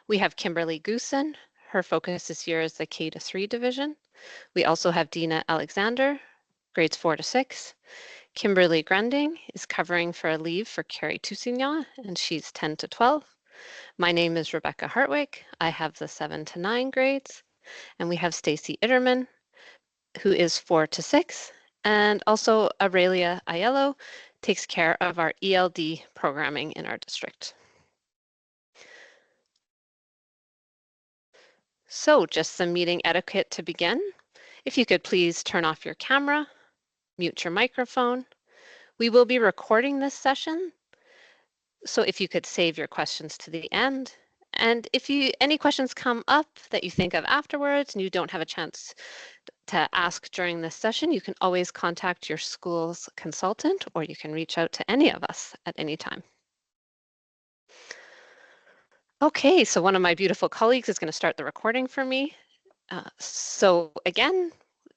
We have Kimberly Goosen. Her focus this year is the K-3 division. We also have Dina Alexander, grades 4 to 6. Kimberly Grunding is covering for a leave for Carrie Toussignan, and she's 10 to 12. My name is Rebecca Hartwig. I have the 7 to 9 grades. And we have Stacy Itterman, who is 4 to 6. And also Aurelia Aiello takes care of our ELD programming in our district. So just some meeting etiquette to begin. If you could please turn off your camera, mute your microphone. We will be recording this session, so if you could save your questions to the end. And if any questions come up that you think of afterwards and you don't have a chance to ask during this session, you can always contact your school's consultant, or you can reach out to any of us at any time. Okay, so one of my beautiful colleagues is going to start the recording for me. So again,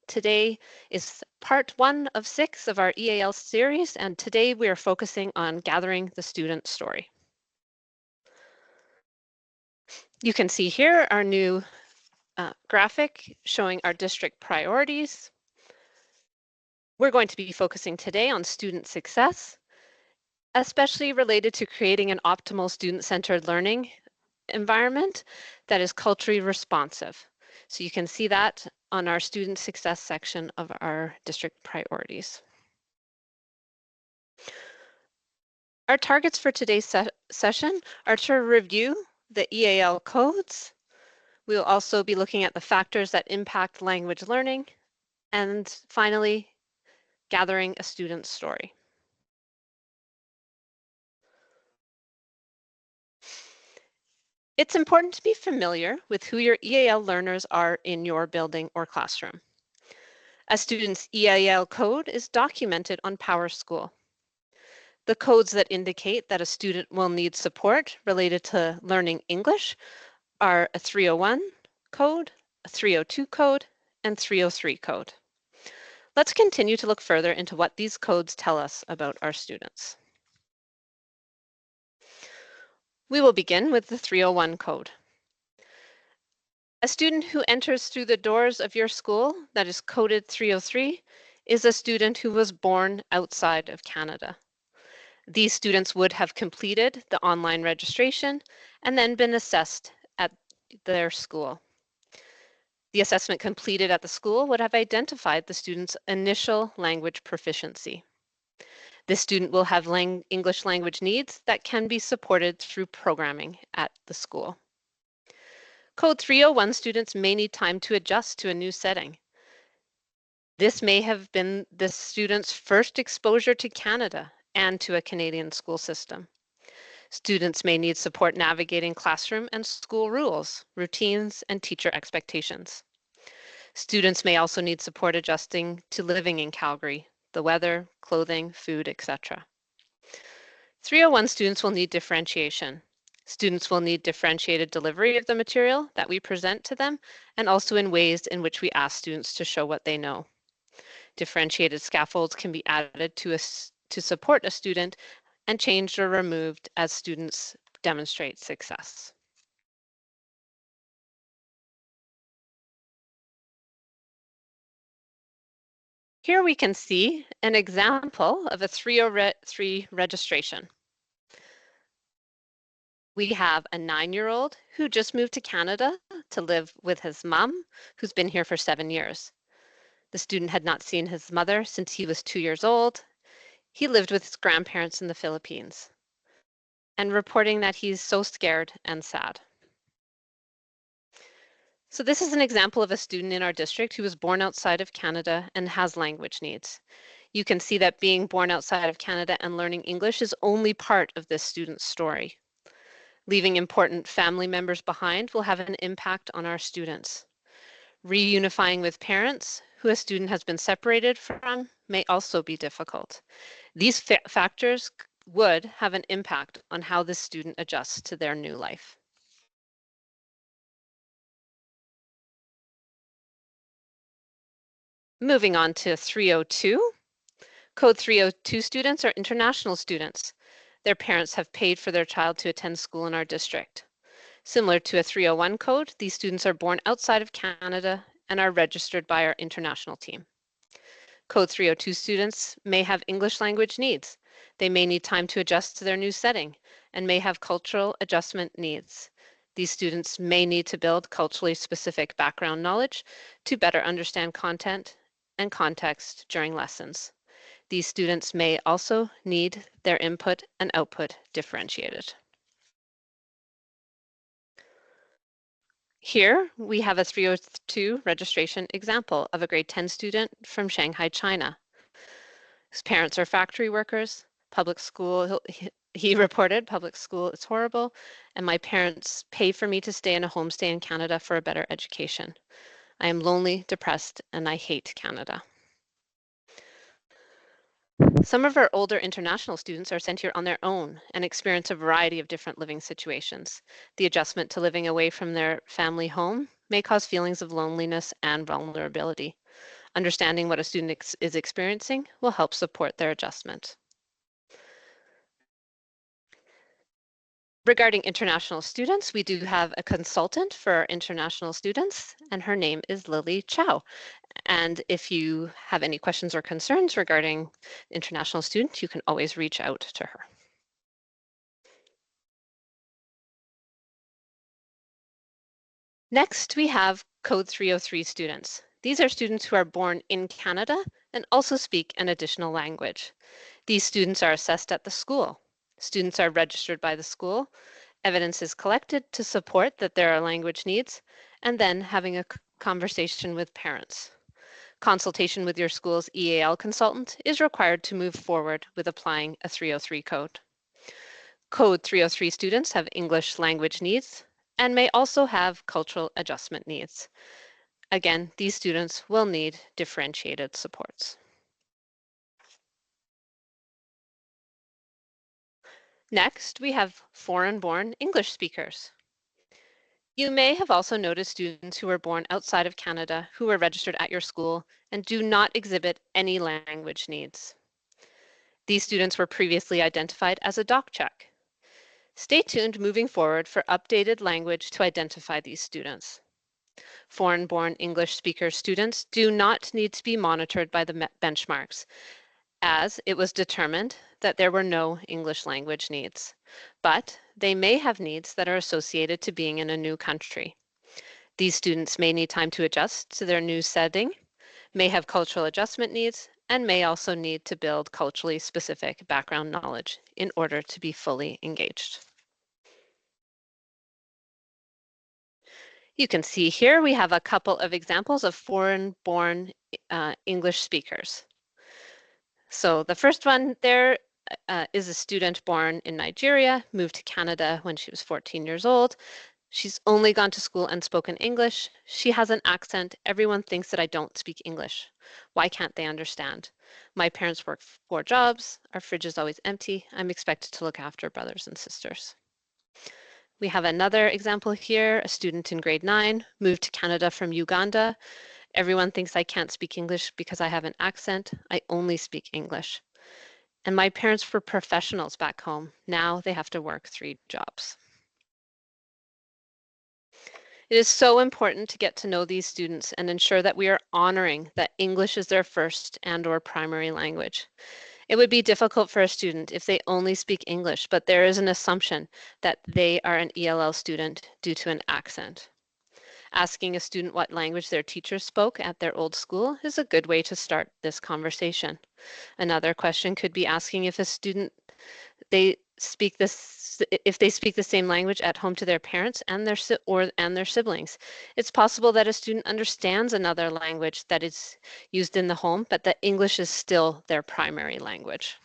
today is part 1 of 6 of our EAL series, and today we are focusing on gathering the student story. You can see here our new graphic showing our district priorities. We're going to be focusing today on student success, especially related to creating an optimal student-centered learning environment that is culturally responsive. So you can see that on our student success section of our district priorities. Our targets for today's session are to review the EAL codes. We'll also be looking at the factors that impact language learning, and finally, gathering a student's story. It's important to be familiar with who your EAL learners are in your building or classroom. A student's EAL code is documented on PowerSchool. The codes that indicate that a student will need support related to learning English are a 301 code, a 302 code, and 303 code. Let's continue to look further into what these codes tell us about our students. We will begin with the 301 code. A student who enters through the doors of your school that is coded 303 is a student who was born outside of Canada. These students would have completed the online registration and then been assessed at their school. The assessment completed at the school would have identified the student's initial language proficiency. This student will have English language needs that can be supported through programming at the school. Code 301 students may need time to adjust to a new setting. This may have been the student's first exposure to Canada and to a Canadian school system. Students may need support navigating classroom and school rules, routines, and teacher expectations. Students may also need support adjusting to living in Calgary, the weather, clothing, food, etc. 301 students will need differentiation. Students will need differentiated delivery of the material that we present to them, and also in ways in which we ask students to show what they know. Differentiated scaffolds can be added to support a student and changed or removed as students demonstrate success. Here we can see an example of a 303 registration. We have a 9-year-old who just moved to Canada to live with his mom, who's been here for 7 years. The student had not seen his mother since he was 2 years old. He lived with his grandparents in the Philippines, and reporting that he's so scared and sad. So this is an example of a student in our district who was born outside of Canada and has language needs. You can see that being born outside of Canada and learning English is only part of this student's story. Leaving important family members behind will have an impact on our students. Reunifying with parents who a student has been separated from may also be difficult. These factors would have an impact on how this student adjusts to their new life. Moving on to 302. Code 302 students are international students. Their parents have paid for their child to attend school in our district. Similar to a 301 code, these students are born outside of Canada and are registered by our international team. Code 302 students may have English language needs. They may need time to adjust to their new setting and may have cultural adjustment needs. These students may need to build culturally specific background knowledge to better understand content and context during lessons. These students may also need their input and output differentiated. Here we have a 302 registration example of a grade 10 student from Shanghai, China. His parents are factory workers, public school, he reported public school is horrible, and my parents pay for me to stay in a homestay in Canada for a better education. I am lonely, depressed, and I hate Canada. Some of our older international students are sent here on their own and experience a variety of different living situations. The adjustment to living away from their family home may cause feelings of loneliness and vulnerability. Understanding what a student is experiencing will help support their adjustment. Regarding international students, we do have a consultant for our international students, and her name is Lily Chow. And if you have any questions or concerns regarding international students, you can always reach out to her. Next, we have Code 303 students. These are students who are born in Canada and also speak an additional language. These students are assessed at the school. Students are registered by the school. Evidence is collected to support that there are language needs, and then having a conversation with parents. Consultation with your school's EAL consultant is required to move forward with applying a 303 code. Code 303 students have English language needs and may also have cultural adjustment needs. Again, these students will need differentiated supports. Next, we have foreign-born English speakers. You may have also noticed students who were born outside of Canada who were registered at your school and do not exhibit any language needs. These students were previously identified as a doc check. Stay tuned moving forward for updated language to identify these students. Foreign-born English speaker students do not need to be monitored by the benchmarks, as it was determined that there were no English language needs, but they may have needs that are associated to being in a new country. These students may need time to adjust to their new setting, may have cultural adjustment needs, and may also need to build culturally specific background knowledge in order to be fully engaged. You can see here we have a couple of examples of foreign-born English speakers. So the first one there is a student born in Nigeria, moved to Canada when she was 14 years old. She's only gone to school and spoken English. She has an accent. Everyone thinks that I don't speak English. Why can't they understand? My parents work 4 jobs. Our fridge is always empty. I'm expected to look after brothers and sisters. We have another example here, a student in grade 9, moved to Canada from Uganda. Everyone thinks I can't speak English because I have an accent. I only speak English. And my parents were professionals back home. Now they have to work 3 jobs. It is so important to get to know these students and ensure that we are honoring that English is their first and/or primary language. It would be difficult for a student if they only speak English, but there is an assumption that they are an ELL student due to an accent. Asking a student what language their teacher spoke at their old school is a good way to start this conversation. Another question could be asking if a student if they speak the same language at home to their parents and their siblings. It's possible that a student understands another language that is used in the home, but that English is still their primary language.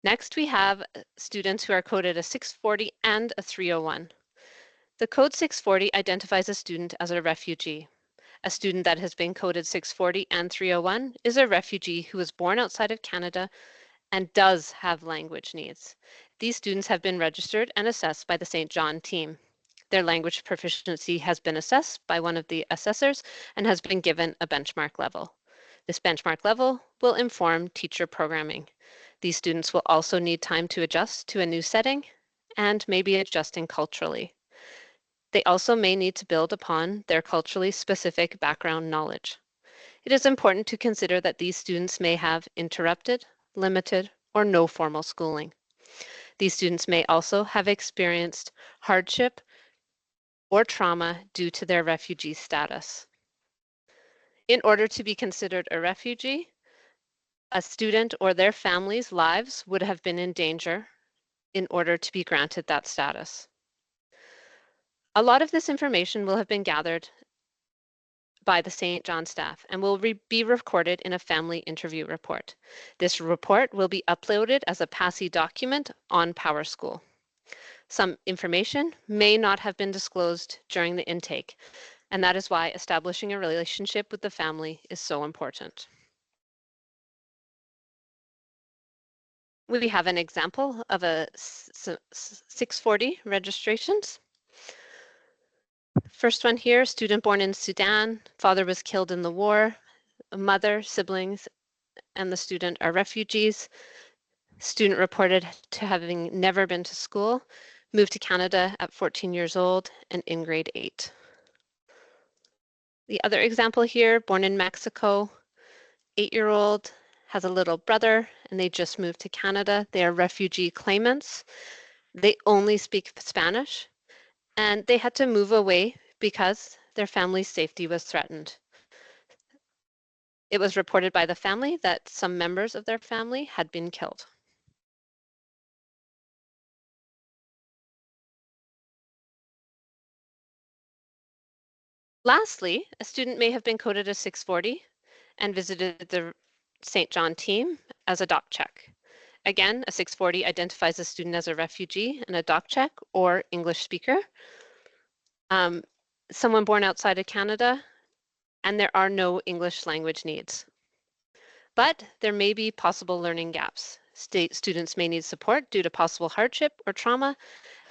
Next, we have students who are coded a 640 and a 301. The code 640 identifies a student as a refugee. A student that has been coded 640 and 301 is a refugee who was born outside of Canada and does have language needs. These students have been registered and assessed by the St. John team. Their language proficiency has been assessed by one of the assessors and has been given a benchmark level. This benchmark level will inform teacher programming. These students will also need time to adjust to a new setting and maybe adjusting culturally. They also may need to build upon their culturally specific background knowledge. It is important to consider that these students may have interrupted, limited, or no formal schooling. These students may also have experienced hardship or trauma due to their refugee status. In order to be considered a refugee, a student or their family's lives would have been in danger in order to be granted that status. A lot of this information will have been gathered by the St. John staff and will be recorded in a family interview report. This report will be uploaded as a PASI document on PowerSchool. Some information may not have been disclosed during the intake, and that is why establishing a relationship with the family is so important. We have an example of a 640 registrations. First one here, student born in Sudan, father was killed in the war, mother, siblings, and the student are refugees. Student reported to having never been to school, moved to Canada at 14 years old and in grade 8. The other example here, born in Mexico, 8-year-old, has a little brother, and they just moved to Canada. They are refugee claimants. They only speak Spanish, and they had to move away because their family's safety was threatened. It was reported by the family that some members of their family had been killed. Lastly, a student may have been coded as 640 and visited the St. John team as a doc check. Again, a 640 identifies a student as a refugee and a doc check or English speaker. Someone born outside of Canada, and there are no English language needs. But there may be possible learning gaps. Students may need support due to possible hardship or trauma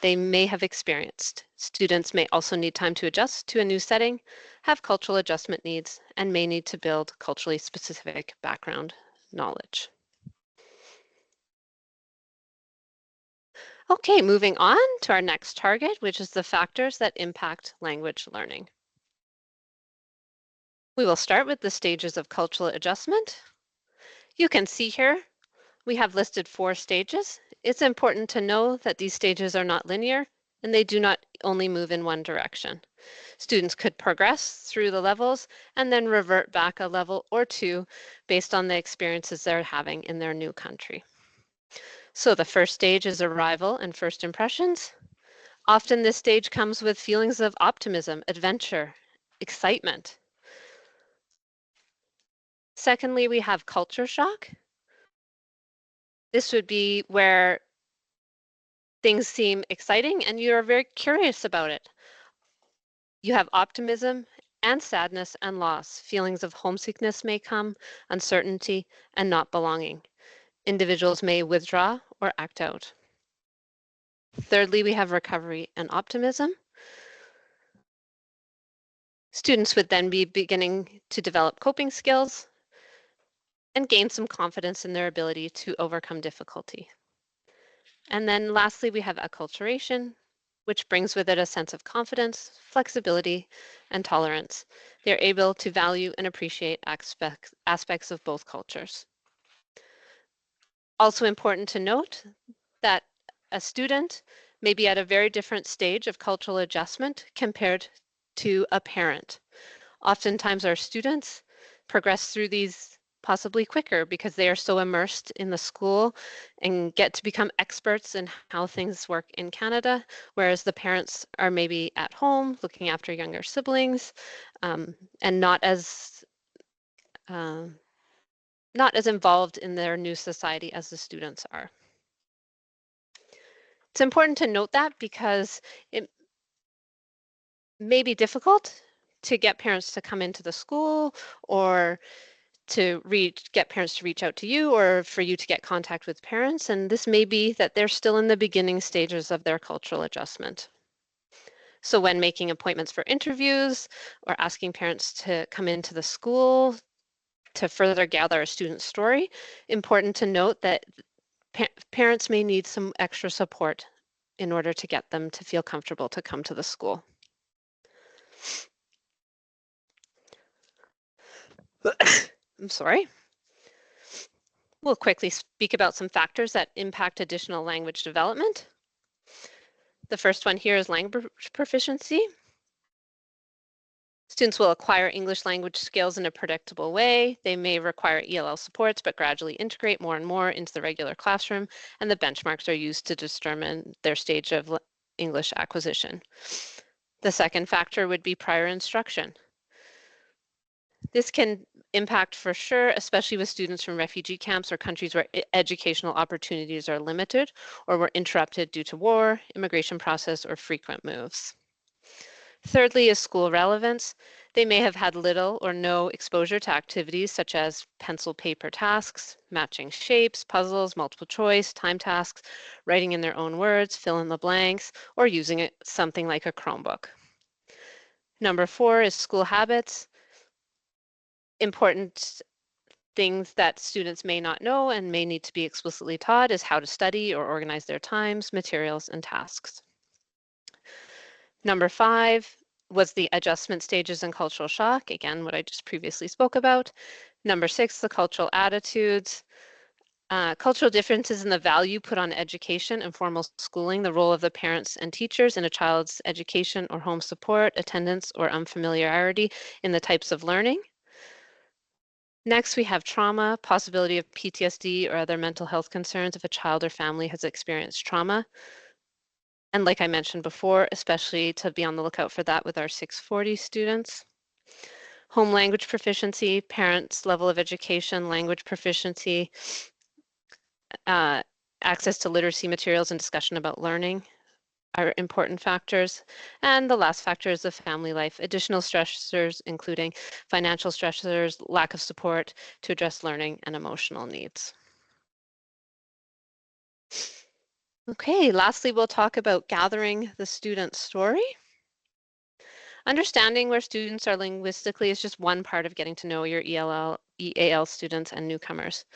they may have experienced. Students may also need time to adjust to a new setting, have cultural adjustment needs, and may need to build culturally specific background knowledge. Okay, moving on to our next target, which is the factors that impact language learning. We will start with the stages of cultural adjustment. You can see here, we have listed 4 stages. It's important to know that these stages are not linear and they do not only move in one direction. Students could progress through the levels and then revert back a level or 2 based on the experiences they're having in their new country. So the first stage is arrival and first impressions. Often this stage comes with feelings of optimism, adventure, excitement. Secondly, we have culture shock. This would be where things seem exciting and you're very curious about it. You have optimism and sadness and loss. Feelings of homesickness may come, uncertainty, and not belonging. Individuals may withdraw or act out. Thirdly, we have recovery and optimism. Students would then be beginning to develop coping skills and gain some confidence in their ability to overcome difficulty. And then lastly, we have acculturation, which brings with it a sense of confidence, flexibility, and tolerance. They're able to value and appreciate aspects of both cultures. Also important to note that a student may be at a very different stage of cultural adjustment compared to a parent. Oftentimes our students progress through these possibly quicker because they are so immersed in the school and get to become experts in how things work in Canada, whereas the parents are maybe at home looking after younger siblings and not as involved in their new society as the students are. It's important to note that because it may be difficult to get parents to come into the school or to get parents to reach out to you or for you to get contact with parents. And this may be that they're still in the beginning stages of their cultural adjustment. So when making appointments for interviews or asking parents to come into the school to further gather a student's story, important to note that parents may need some extra support in order to get them to feel comfortable to come to the school. I'm sorry. We'll quickly speak about some factors that impact additional language development. The first one here is language proficiency. Students will acquire English language skills in a predictable way. They may require ELL supports, but gradually integrate more and more into the regular classroom, and the benchmarks are used to determine their stage of English acquisition. The second factor would be prior instruction. This can impact for sure, especially with students from refugee camps or countries where educational opportunities are limited or were interrupted due to war, immigration process, or frequent moves. Thirdly is school relevance. They may have had little or no exposure to activities such as pencil paper tasks, matching shapes, puzzles, multiple choice, time tasks, writing in their own words, fill in the blanks, or using something like a Chromebook. Number 4 is school habits. Important things that students may not know and may need to be explicitly taught is how to study or organize their times, materials, and tasks. Number 5 was the adjustment stages and cultural shock. Again, what I just previously spoke about. Number 6, the cultural attitudes. Cultural differences in the value put on education and formal schooling, the role of the parents and teachers in a child's education or home support, attendance, or unfamiliarity in the types of learning. Next, we have trauma, possibility of PTSD or other mental health concerns if a child or family has experienced trauma. And like I mentioned before, especially to be on the lookout for that with our 640 students. Home language proficiency, parents' level of education, language proficiency, access to literacy materials and discussion about learning are important factors. And the last factor is the family life, additional stressors, including financial stressors, lack of support to address learning and emotional needs. Okay, lastly, we'll talk about gathering the student story. Understanding where students are linguistically is just one part of getting to know your EAL students and newcomers.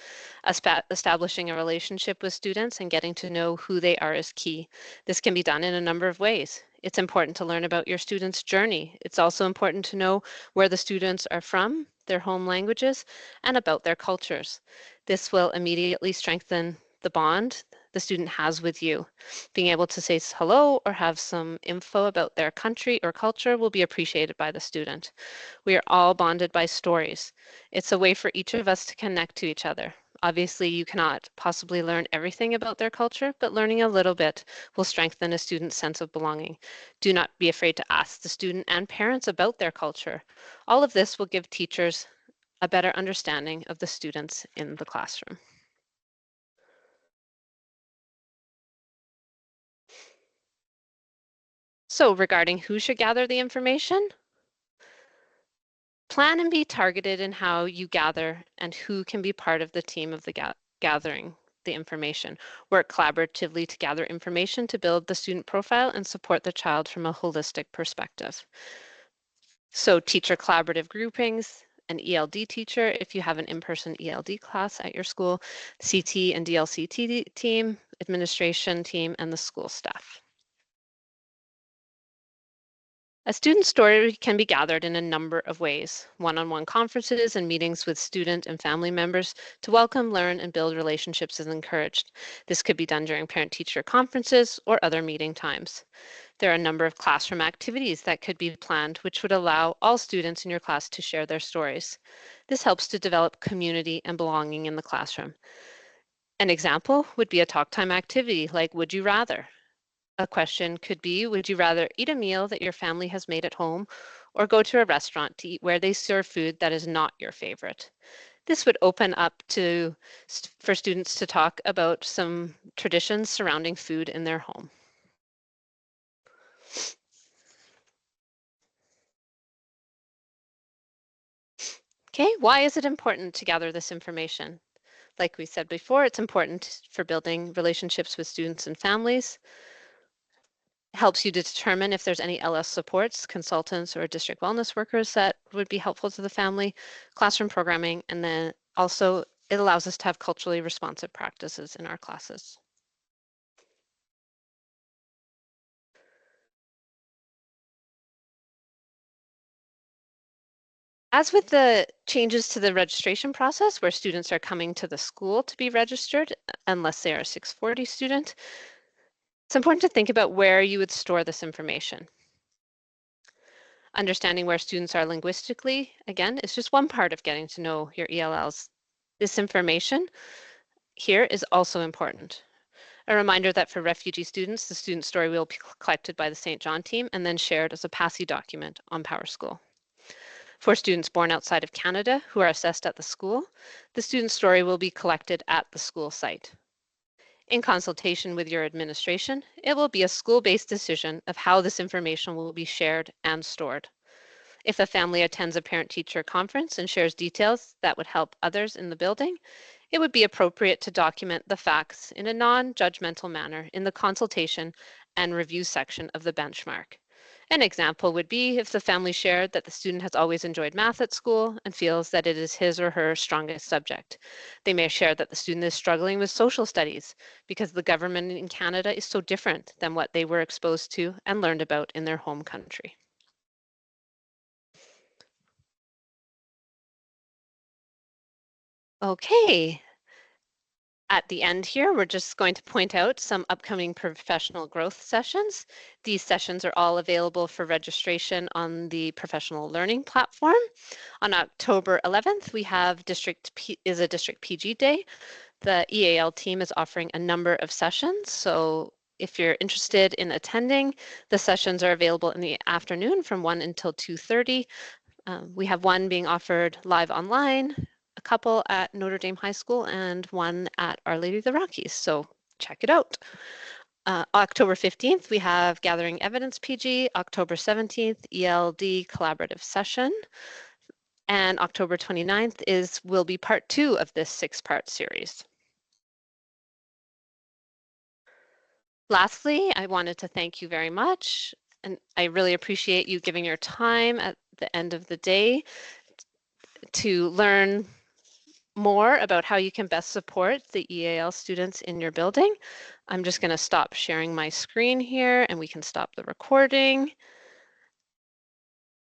Establishing a relationship with students and getting to know who they are is key. This can be done in a number of ways. It's important to learn about your students' journey. It's also important to know where the students are from, their home languages, and about their cultures. This will immediately strengthen the bond the student has with you. Being able to say hello or have some info about their country or culture will be appreciated by the student. We are all bonded by stories. It's a way for each of us to connect to each other. Obviously, you cannot possibly learn everything about their culture, but learning a little bit will strengthen a student's sense of belonging. Do not be afraid to ask the student and parents about their culture. All of this will give teachers a better understanding of the students in the classroom. So regarding who should gather the information, plan and be targeted in how you gather and who can be part of the team of the gathering the information. Work collaboratively to gather information to build the student profile and support the child from a holistic perspective. So teacher collaborative groupings, an ELD teacher if you have an in-person ELD class at your school, CT and DLCT team, administration team, and the school staff. A student story can be gathered in a number of ways. One-on-one conferences and meetings with student and family members to welcome, learn, and build relationships is encouraged. This could be done during parent-teacher conferences or other meeting times. There are a number of classroom activities that could be planned, which would allow all students in your class to share their stories. This helps to develop community and belonging in the classroom. An example would be a talk time activity like Would You Rather? A question could be, would you rather eat a meal that your family has made at home or go to a restaurant to eat where they serve food that is not your favorite? This would open up for students to talk about some traditions surrounding food in their home. Okay, why is it important to gather this information? Like we said before, it's important for building relationships with students and families. Helps you to determine if there's any LS supports, consultants, or district wellness workers that would be helpful to the family, classroom programming, and then also it allows us to have culturally responsive practices in our classes. As with the changes to the registration process, where students are coming to the school to be registered, unless they are a 640 student, it's important to think about where you would store this information. Understanding where students are linguistically, again, is just one part of getting to know your ELLs. This information here is also important. A reminder that for refugee students, the student story will be collected by the St. John team and then shared as a PASI document on PowerSchool. For students born outside of Canada who are assessed at the school, the student story will be collected at the school site. In consultation with your administration, it will be a school-based decision of how this information will be shared and stored. If a family attends a parent-teacher conference and shares details that would help others in the building, it would be appropriate to document the facts in a non-judgmental manner in the consultation and review section of the benchmark. An example would be if the family shared that the student has always enjoyed math at school and feels that it is his or her strongest subject. They may share that the student is struggling with social studies because the government in Canada is so different than what they were exposed to and learned about in their home country. Okay, at the end here, we're just going to point out some upcoming professional growth sessions. These sessions are all available for registration on the professional learning platform. On October 11th, we have district PG day. The EAL team is offering a number of sessions. So if you're interested in attending, the sessions are available in the afternoon from 1 until 2:30. We have one being offered live online, a couple at Notre Dame High School, and one at Our Lady of the Rockies. So check it out. October 15th, we have Gathering Evidence PG. October 17th, ELD Collaborative Session. And October 29th will be part 2 of this 6-part series. Lastly, I wanted to thank you very much, and I really appreciate you giving your time at the end of the day to learn more about how you can best support the EAL students in your building. I'm just going to stop sharing my screen here and we can stop the recording.